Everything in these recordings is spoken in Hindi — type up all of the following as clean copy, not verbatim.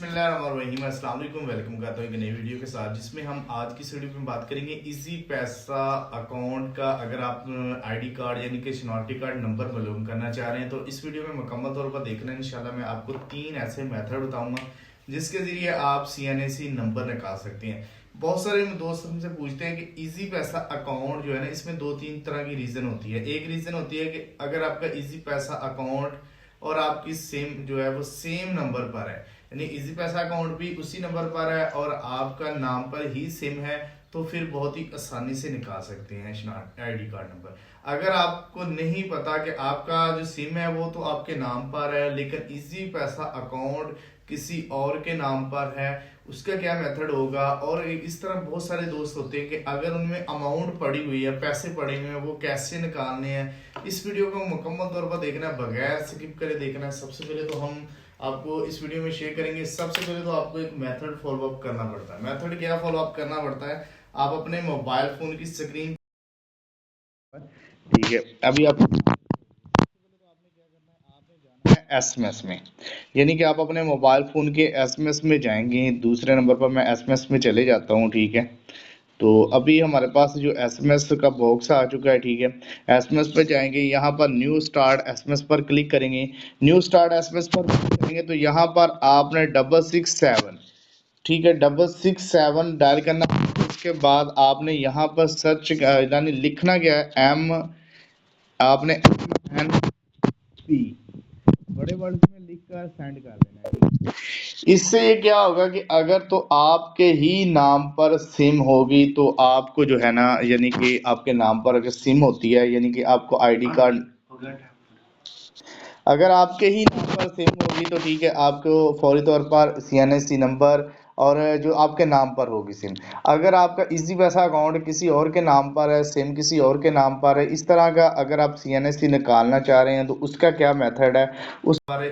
बिस्मिल्लाहिर्रहमानिर्रहीम, अस्सलाम वालेकुम। वेलकम करता हूँ एक नई वीडियो के साथ, जिसमें हम आज की इस वीडियो में बात करेंगे इजी पैसा अकाउंट का। अगर आप आईडी कार्ड यानी कि शनाख्ती कार्ड नंबर मालूम करना चाह रहे हैं तो इस वीडियो में मुकम्मल तौर पर देखना है। इंशाल्लाह मैं आपको 3 ऐसे मेथड बताऊंगा जिसके जरिए आप CNAC नंबर निकाल सकते हैं। बहुत सारे दोस्त हमसे पूछते हैं कि इजी पैसा अकाउंट जो है ना, इसमें 2-3 तरह की रीजन होती है। एक रीजन होती है कि अगर आपका इजी पैसा अकाउंट और आपकी सेम जो है वो सेम नंबर पर है, यानी इजी पैसा अकाउंट भी उसी नंबर पर है और आपका नाम पर ही सिम है, तो फिर बहुत ही आसानी से निकाल सकते हैं आईडी कार्ड नंबर। अगर आपको नहीं पता कि आपका जो सिम है वो तो आपके नाम पर है लेकिन इजी पैसा अकाउंट किसी और के नाम पर है, उसका क्या मेथड होगा। और इस तरह बहुत सारे दोस्त होते हैं कि अगर उनमें अमाउंट पड़ी हुई है, पैसे पड़े हुए हैं, वो कैसे निकालने हैं। इस वीडियो को मुकम्मल तौर पर देखना है, बगैर स्किप करे देखना है। सबसे पहले तो हम आपको इस वीडियो में शेयर करेंगे। सबसे पहले तो आपको एक मेथड फॉलो अप करना पड़ता है। मेथड क्या फॉलो अप करना पड़ता है, आप अपने मोबाइल फोन की स्क्रीन, ठीक है, अभी आप SMS में, यानी कि आप अपने मोबाइल फ़ोन के SMS में जाएंगे। दूसरे नंबर पर मैं SMS में चले जाता हूँ, ठीक है। तो अभी हमारे पास जो SMS का बॉक्स आ चुका है, ठीक है। SMS पे जाएंगे, यहाँ पर न्यू स्टार्ट SMS पर क्लिक करेंगे। न्यू स्टार्ट SMS पर क्लिक करेंगे तो यहाँ पर आपने 667, ठीक है, 667 डायल करना। उसके बाद आपने यहाँ पर सर्च यानी लिखना क्या है, आपने MNP बड़े वर्ड में लिख कर सेंड कर देना है। इससे ये क्या होगा कि अगर तो आपके ही नाम पर सिम होगी तो आपको जो है ना, यानी कि आपके नाम पर अगर सिम होती है, यानी कि आपको आईडी कार्ड अगर आपके ही नाम पर सिम होगी तो ठीक है, आपको फौरी तौर पर CNAC नंबर और जो आपके नाम पर होगी सिम। अगर आपका इजी पैसा अकाउंट किसी और के नाम पर है, सिम किसी और के नाम पर है, इस तरह का अगर आप CNAC निकालना चाह रहे हैं तो उसका क्या मेथड है,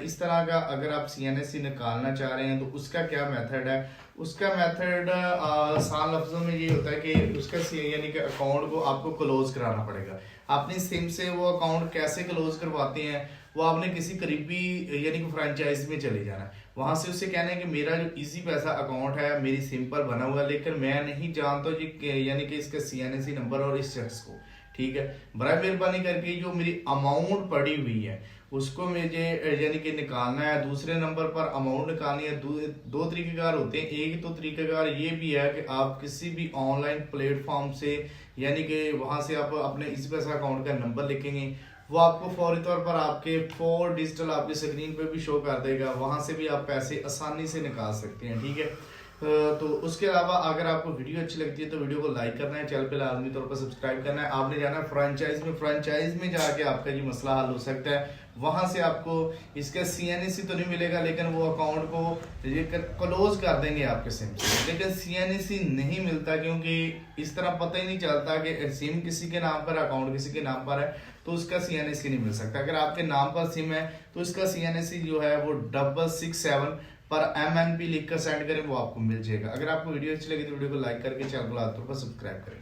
इस तरह का अगर आप CNAC निकालना चाह रहे हैं तो उसका क्या मेथड है। उसका मेथड आसान लफ्जों में ये होता है कि उसका यानी कि अकाउंट को आपको क्लोज कराना पड़ेगा। अपनी सिम से वो अकाउंट कैसे क्लोज करवाते हैं, वो आपने किसी करीबी यानी कि फ्रेंचाइज में चले जाना है। वहां से उससे कहना है कि मेरा जो इजी पैसा अकाउंट है मेरी सिम पर बना हुआ है, लेकिन मैं नहीं जानता जी यानी कि इसका CNAC नंबर और इस शख्स को, ठीक है। बड़ा मेहरबानी करके जो मेरी अमाउंट पड़ी हुई है उसको मुझे यानी कि निकालना है। दूसरे नंबर पर अमाउंट निकालनी है। दो तरीकेकार होते हैं। एक तो तरीकेकार ये भी है कि आप किसी भी ऑनलाइन प्लेटफॉर्म से, यानी कि वहां से आप अपने इस पैसा अकाउंट का नंबर लिखेंगे, वो आपको फौरी तौर पर आपके 4 डिजिटल आपकी स्क्रीन पे भी शो कर देगा। वहां से भी आप पैसे आसानी से निकाल सकते हैं, ठीक है। तो उसके अलावा अगर आपको वीडियो अच्छी लगती है तो वीडियो को लाइक करना है, चैनल पे लाजमी तौर पर सब्सक्राइब करना है। आपने जाना है फ्रेंचाइज में जाके आपका ये मसला हल हो सकता है। वहां से आपको इसका CNAC तो नहीं मिलेगा, लेकिन वो अकाउंट को क्लोज कर देंगे आपके सिम से। लेकिन CNAC नहीं मिलता, क्योंकि इस तरह पता ही नहीं चलता कि सिम किसी के नाम पर, अकाउंट किसी के नाम पर है तो उसका CNAC नहीं मिल सकता। अगर आपके नाम पर सिम है तो इसका CNAC जो है वो 667 पर MNP लिख कर सेंड करें, वो आपको मिल जाएगा। अगर आपको वीडियो अच्छी लगी तो वीडियो को लाइक करके चैनल को लाजमी तौर पर सब्सक्राइब करें।